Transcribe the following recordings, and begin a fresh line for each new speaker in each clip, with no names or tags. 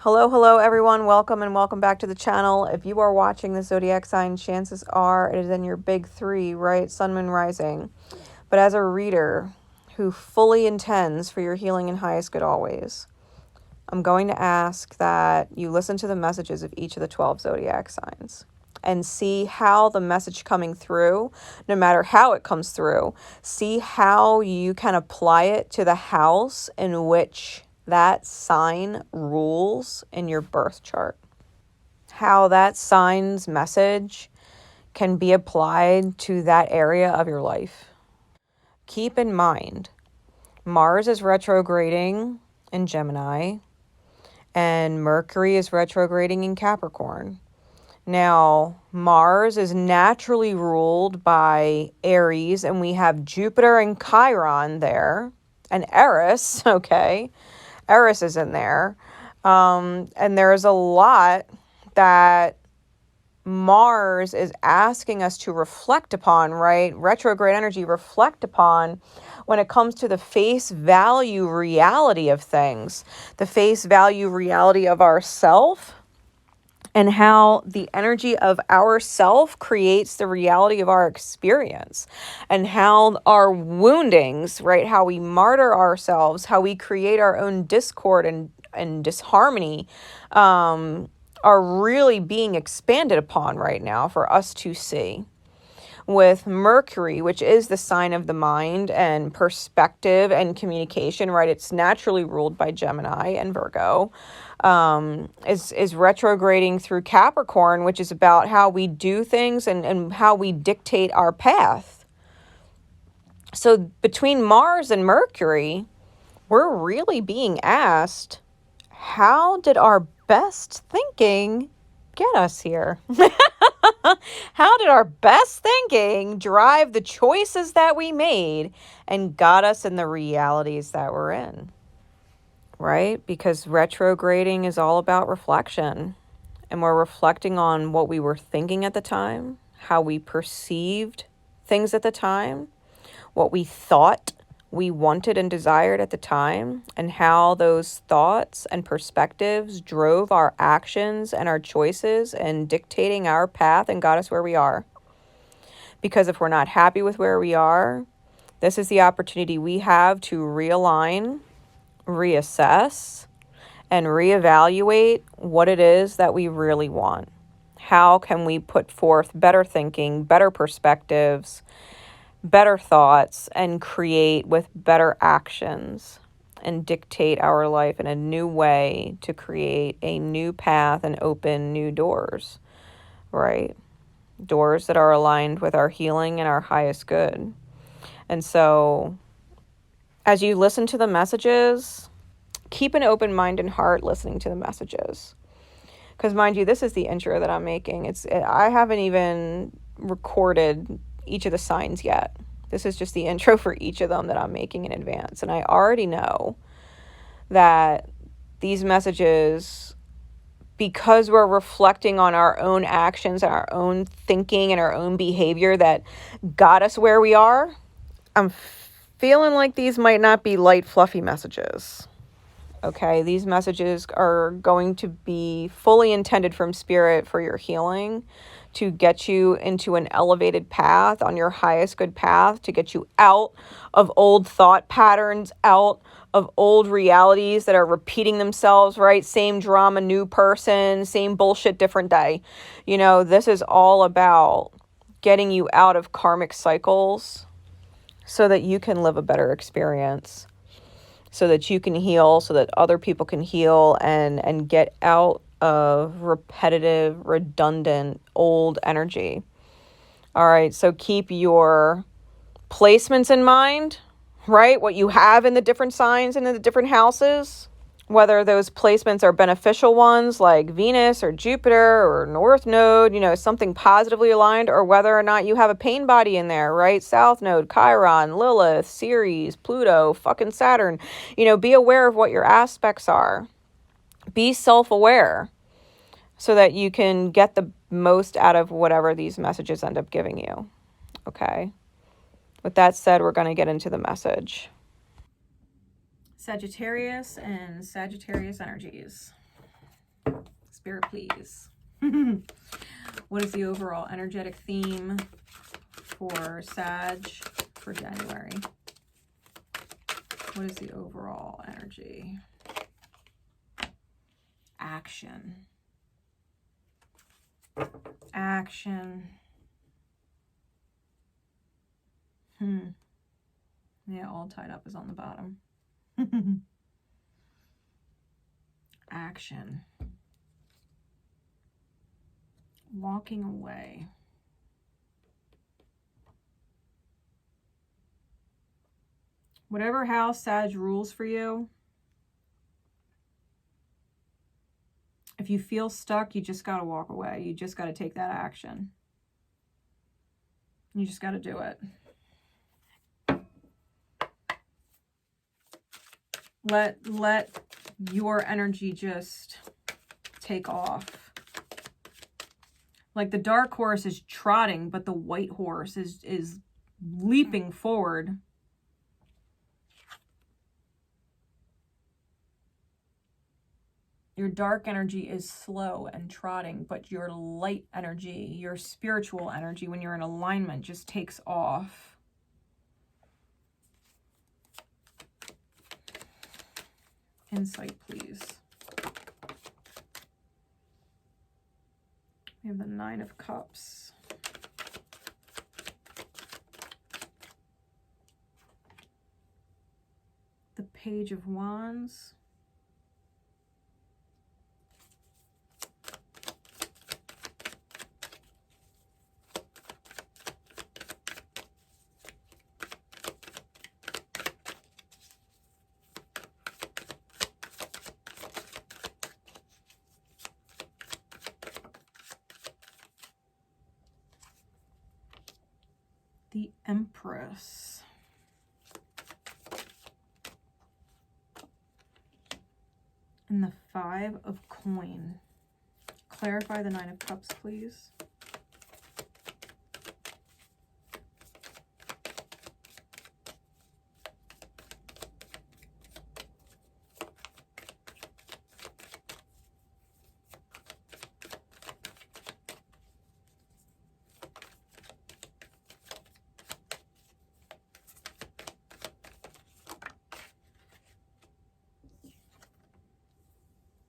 Hello everyone. Welcome and welcome back to the channel. If you are watching the zodiac sign, chances are it is in your big three, right? Sun, Moon, Rising. But as a reader who fully intends for your healing and highest good always, I'm going to ask that you listen to the messages of each of the 12 zodiac signs and see how the message coming through, no matter how it comes through, see how you can apply it to the house in which that sign rules in your birth chart. How that sign's message can be applied to that area of your life. Keep in mind, Mars is retrograding in Gemini and Mercury is retrograding in Capricorn. Now, Mars is naturally ruled by Aries, and we have Jupiter and Chiron there, and Eris, okay? Eris is in there. And there's a lot that Mars is asking us to reflect upon, right? Retrograde energy, reflect upon when it comes to the face value reality of things, the face value reality of ourself, and how the energy of ourself creates the reality of our experience, and how our woundings, right, how we martyr ourselves, how we create our own discord and disharmony, are really being expanded upon right now for us to see. With Mercury, which is the sign of the mind and perspective and communication, right? It's naturally ruled by Gemini and Virgo, is retrograding through Capricorn, which is about how we do things and how we dictate our path. So between Mars and Mercury, we're really being asked, how did our best thinking get us here? How did our best thinking drive the choices that we made and got us in the realities that we're in? Right? Because retrograding is all about reflection. And we're reflecting on what we were thinking at the time, how we perceived things at the time, what we thought we wanted and desired at the time, and how those thoughts and perspectives drove our actions and our choices and dictating our path and got us where we are. Because if we're not happy with where we are, this is the opportunity we have to realign, reassess, and reevaluate what it is that we really want. How can we put forth better thinking, better perspectives, better thoughts, and create with better actions and dictate our life in a new way to create a new path and open new doors, right? Doors that are aligned with our healing and our highest good. And so as you listen to the messages, keep an open mind and heart listening to the messages. Because mind you, this is the intro that I'm making. I haven't even recorded each of the signs yet. This is just the intro for each of them that I'm making in advance. And I already know that these messages, because we're reflecting on our own actions and our own thinking and our own behavior that got us where we are, I'm feeling like these might not be light, fluffy messages. Okay, these messages are going to be fully intended from spirit for your healing, to get you into an elevated path, on your highest good path, to get you out of old thought patterns, out of old realities that are repeating themselves, right? Same drama, new person, same bullshit, different day. You know, this is all about getting you out of karmic cycles so that you can live a better experience, so that you can heal, so that other people can heal, and get out of repetitive, redundant, old energy. All right, so keep your placements in mind, right? What you have in the different signs and in the different houses, whether those placements are beneficial ones like Venus or Jupiter or North Node, you know, something positively aligned, or whether or not you have a pain body in there, right? South Node, Chiron, Lilith, Ceres, Pluto, fucking Saturn. You know, be aware of what your aspects are. Be self-aware so that you can get the most out of whatever these messages end up giving you. Okay? With that said, we're going to get into the message. Sagittarius and Sagittarius energies. Spirit, please. What is the overall energetic theme for Sag for January? What is the overall energy? Action. Action. Yeah, all tied up is on the bottom. Action. Walking away. Whatever house Sag rules for you, if you feel stuck, you just got to walk away. You just got to take that action. You just got to do it. Let your energy just take off. Like the dark horse is trotting, but the white horse is leaping forward. Your dark energy is slow and trotting, but your light energy, your spiritual energy, when you're in alignment, just takes off. Insight, please. We have the Nine of Cups. The Page of Wands. The Empress. And the Five of Coin. Clarify the Nine of Cups, please.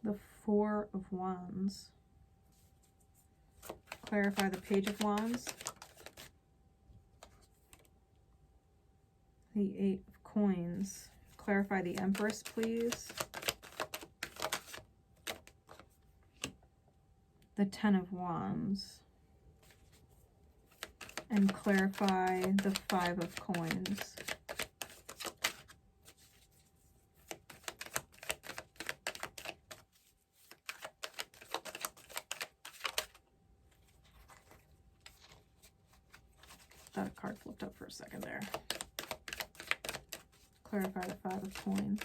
The Four of Wands. Clarify the Page of Wands. The Eight of Coins. Clarify the Empress, please. The Ten of Wands. And clarify the Five of Coins. Thought a card flipped up for a second there. Clarify the Five of Coins.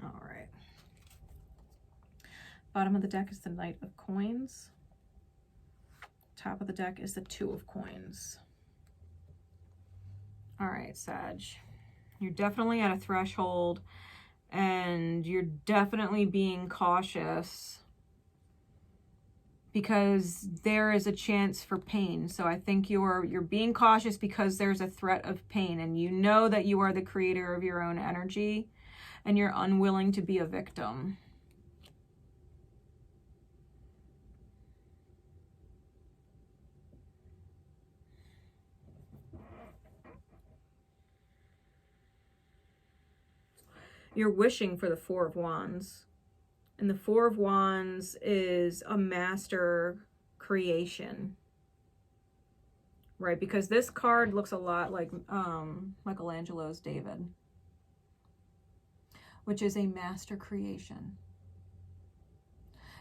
All right. Bottom of the deck is the Knight of Coins. Top of the deck is the Two of Coins. All right, Sag. You're definitely at a threshold and you're definitely being cautious because there is a chance for pain. So I think you're being cautious because there's a threat of pain, and you know that you are the creator of your own energy and you're unwilling to be a victim. You're wishing for the Four of Wands. And the Four of Wands is a master creation. Right? Because this card looks a lot like Michelangelo's David, which is a master creation.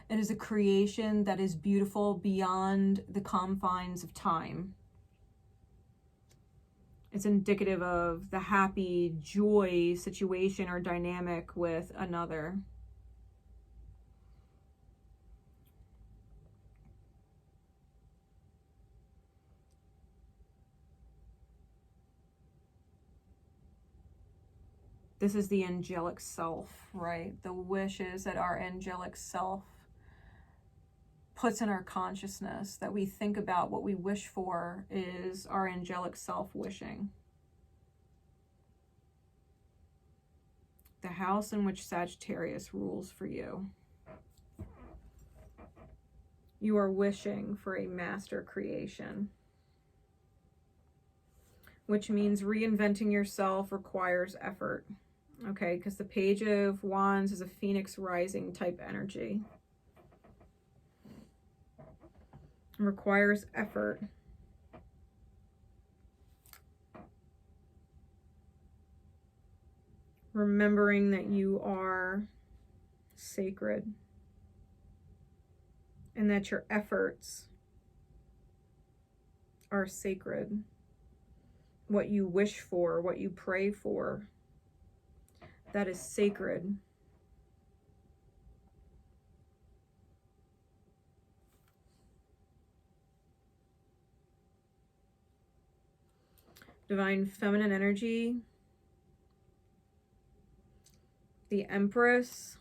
It is a creation that is beautiful beyond the confines of time. It's indicative of the happy, joy situation or dynamic with another. This is the angelic self, right? The wishes that our angelic self puts in our consciousness, that we think about what we wish for, is our angelic self wishing. The house in which Sagittarius rules for you. You are wishing for a master creation, which means reinventing yourself requires effort. Okay, because the Page of Wands is a Phoenix rising type energy. It requires effort. Remembering that you are sacred and that your efforts are sacred. What you wish for, what you pray for, that is sacred. Divine feminine energy, the Empress,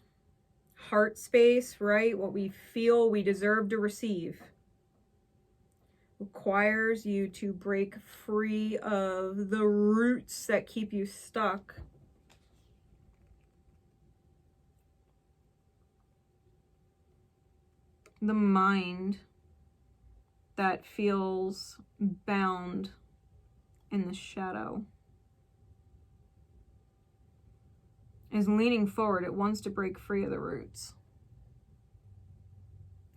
heart space, right? What we feel we deserve to receive, requires you to break free of the roots that keep you stuck. The mind that feels bound in the shadow is leaning forward. It wants to break free of the roots.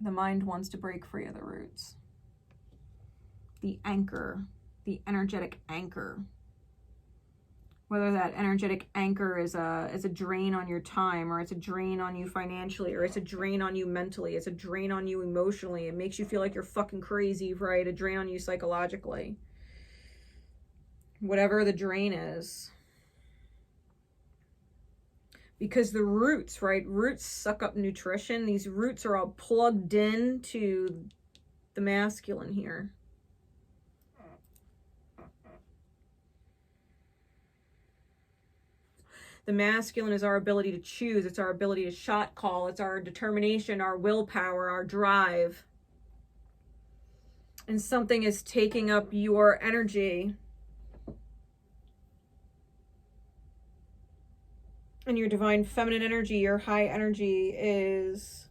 The mind wants to break free of the roots. The anchor, the energetic anchor. Whether that energetic anchor is a drain on your time, or it's a drain on you financially, or it's a drain on you mentally, it's a drain on you emotionally. It makes you feel like you're fucking crazy, right? A drain on you psychologically. Whatever the drain is. Because the roots, right? Roots suck up nutrition. These roots are all plugged in to the masculine here. The masculine is our ability to choose. It's our ability to shot call. It's our determination, our willpower, our drive. And something is taking up your energy. And your divine feminine energy, your high energy, is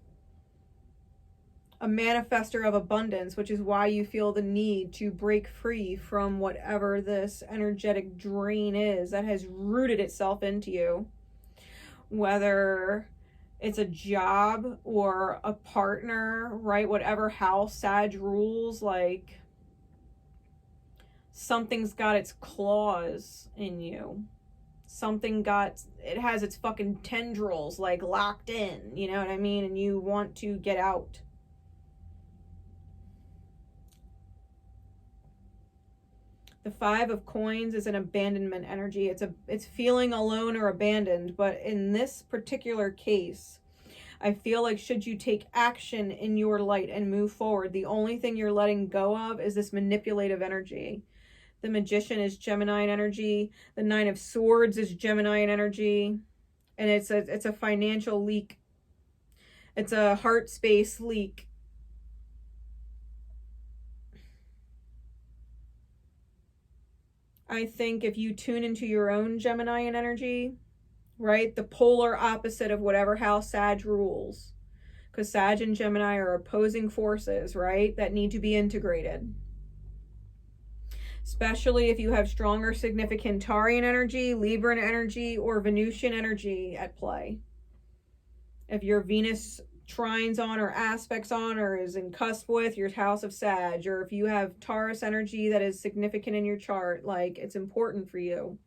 a manifester of abundance, which is why you feel the need to break free from whatever this energetic drain is that has rooted itself into you. Whether it's a job or a partner, right? Whatever house Sag rules, like something's got its claws in you. It has its fucking tendrils like locked in, you know what I mean? And you want to get out. The Five of Coins is an abandonment energy. It's feeling alone or abandoned, but in this particular case, I feel like should you take action in your light and move forward, the only thing you're letting go of is this manipulative energy. The Magician is Gemini energy. The Nine of Swords is Gemini energy. And it's a financial leak. It's a heart space leak. I think if you tune into your own Geminian energy, right, the polar opposite of whatever house Sag rules, because Sag and Gemini are opposing forces, right, that need to be integrated. especially if you have stronger significant Taurean energy, Libran energy, or Venusian energy at play. If your Venus trines on or aspects on or is in cusp with your house of Sag, or if you have Taurus energy that is significant in your chart, like, it's important for you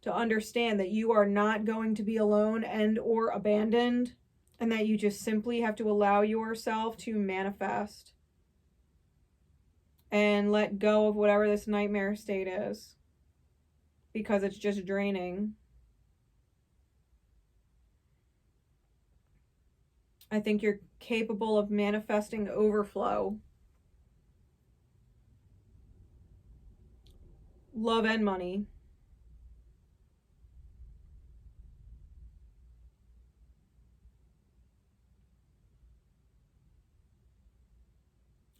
to understand that you are not going to be alone and or abandoned, and that you just simply have to allow yourself to manifest and let go of whatever this nightmare state is, because it's just draining. I think you're capable of manifesting overflow, love and money.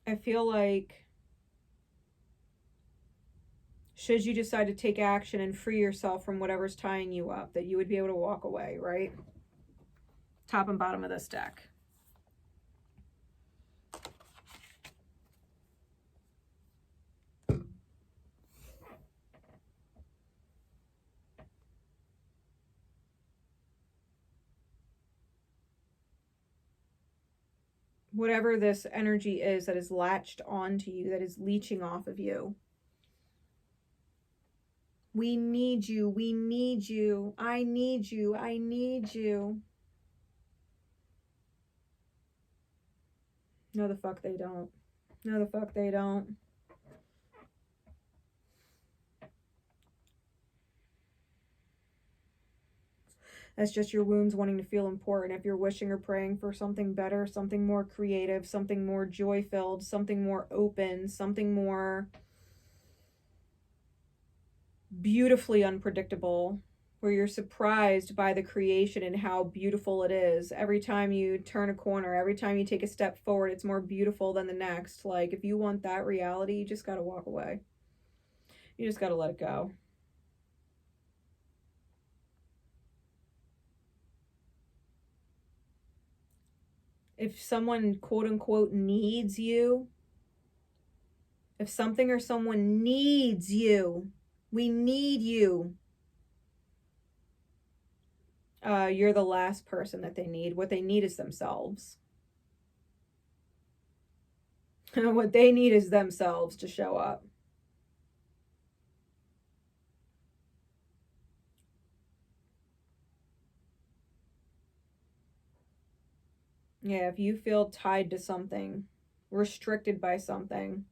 I feel like should you decide to take action and free yourself from whatever's tying you up, that you would be able to walk away, right? Top and bottom of this deck. Whatever this energy is that is latched onto you, that is leeching off of you. We need you. We need you. I need you. I need you. No, the fuck they don't. No, the fuck they don't. That's just your wounds wanting to feel important. If you're wishing or praying for something better, something more creative, something more joy-filled, something more open, something more beautifully unpredictable, where you're surprised by the creation and how beautiful it is. Every time you turn a corner, every time you take a step forward, it's more beautiful than the next. Like, if you want that reality, you just got to walk away. You just got to let it go. If someone, quote unquote, needs you, if something or someone needs you, we need you, you're the last person that they need. What they need is themselves. What they need is themselves to show up. Yeah, if you feel tied to something, restricted by something,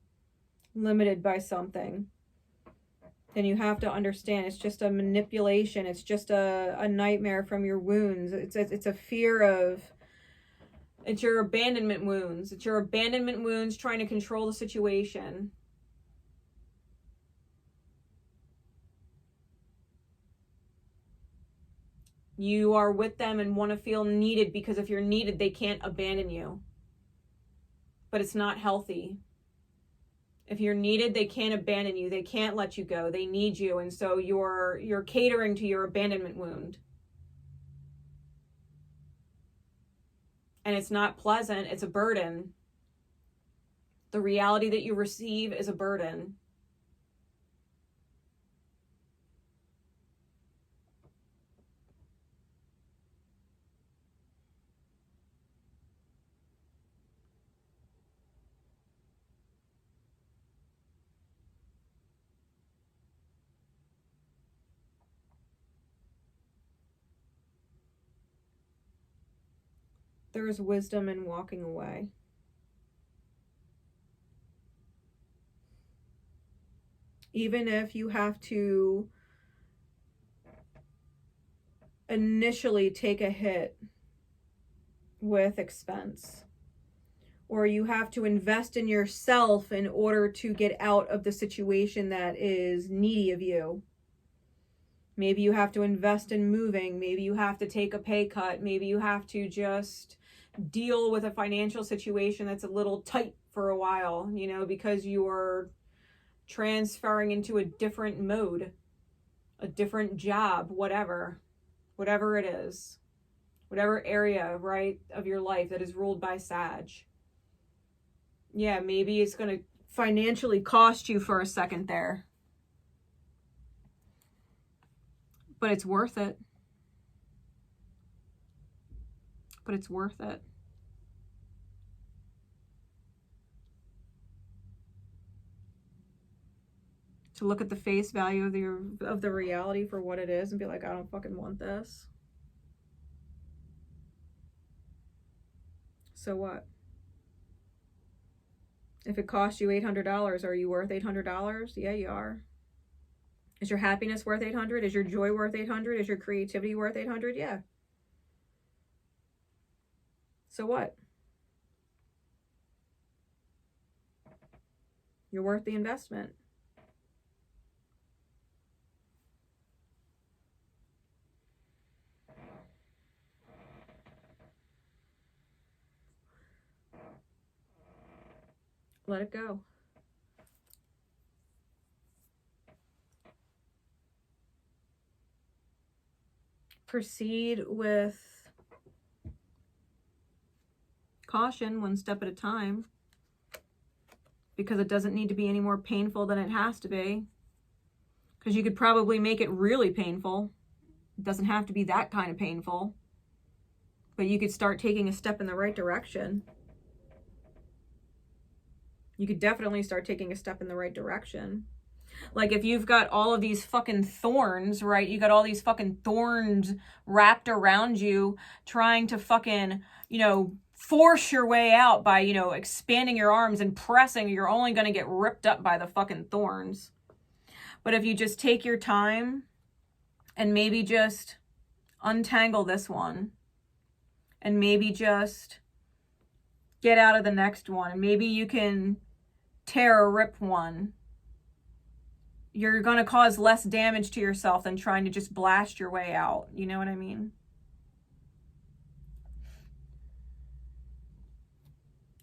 limited by something, then you have to understand it's just a manipulation. It's just a nightmare from your wounds. It's a fear of, it's your abandonment wounds. It's your abandonment wounds trying to control the situation. You are with them and want to feel needed, because if you're needed, they can't abandon you. But it's not healthy. If you're needed, they can't abandon you. They can't let you go. They need you. And so you're catering to your abandonment wound. And it's not pleasant. It's a burden. The reality that you receive is a burden. There is wisdom in walking away. Even if you have to initially take a hit with expense, or you have to invest in yourself in order to get out of the situation that is needy of you. Maybe you have to invest in moving. Maybe you have to take a pay cut. Maybe you have to just deal with a financial situation that's a little tight for a while, you know, because you're transferring into a different mode, a different job, whatever it is, whatever area, right, of your life that is ruled by Sag. Yeah, maybe it's going to financially cost you for a second there. But it's worth it. But it's worth it. To look at the face value of the reality for what it is and be like, I don't fucking want this. So what? If it costs you $800, are you worth $800? Yeah, you are. Is your happiness worth $800? Is your joy worth $800? Is your creativity worth $800? Yeah. So what? You're worth the investment. Let it go. Proceed with caution, one step at a time, because it doesn't need to be any more painful than it has to be. Because you could probably make it really painful. It doesn't have to be that kind of painful. But you could start taking a step in the right direction. You could definitely start taking a step in the right direction. Like if you've got all of these fucking thorns, right? You got all these fucking thorns wrapped around you, trying to fucking, you know, force your way out by, you know, expanding your arms and pressing, you're only going to get ripped up by the fucking thorns. But if you just take your time and maybe just untangle this one and maybe just get out of the next one, and maybe you can tear or rip one, you're going to cause less damage to yourself than trying to just blast your way out. You know what I mean?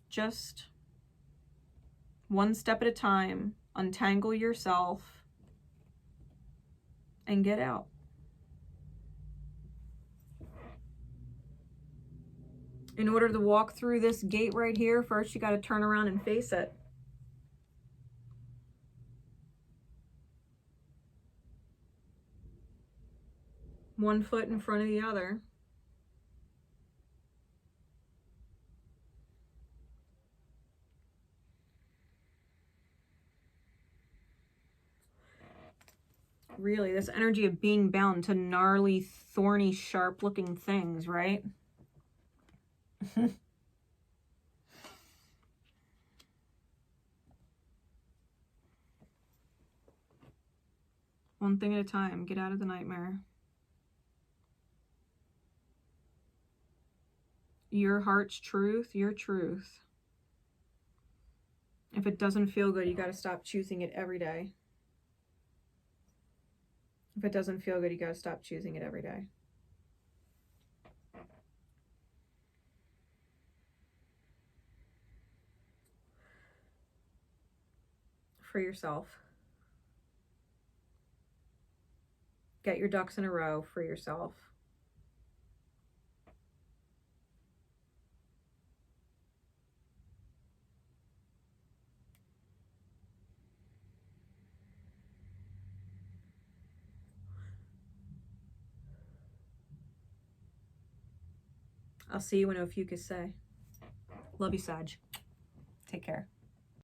Just one step at a time, untangle yourself and get out. In order to walk through this gate right here, first you got to turn around and face it. One foot in front of the other. Really, this energy of being bound to gnarly, thorny, sharp-looking things, right? One thing at a time. Get out of the nightmare. Your heart's truth, your truth. If it doesn't feel good, you got to stop choosing it every day. If it doesn't feel good, you got to stop choosing it every day. For yourself. Get your ducks in a row for yourself. I'll see you when Ophiuchus say. Love you, Sag. Take care.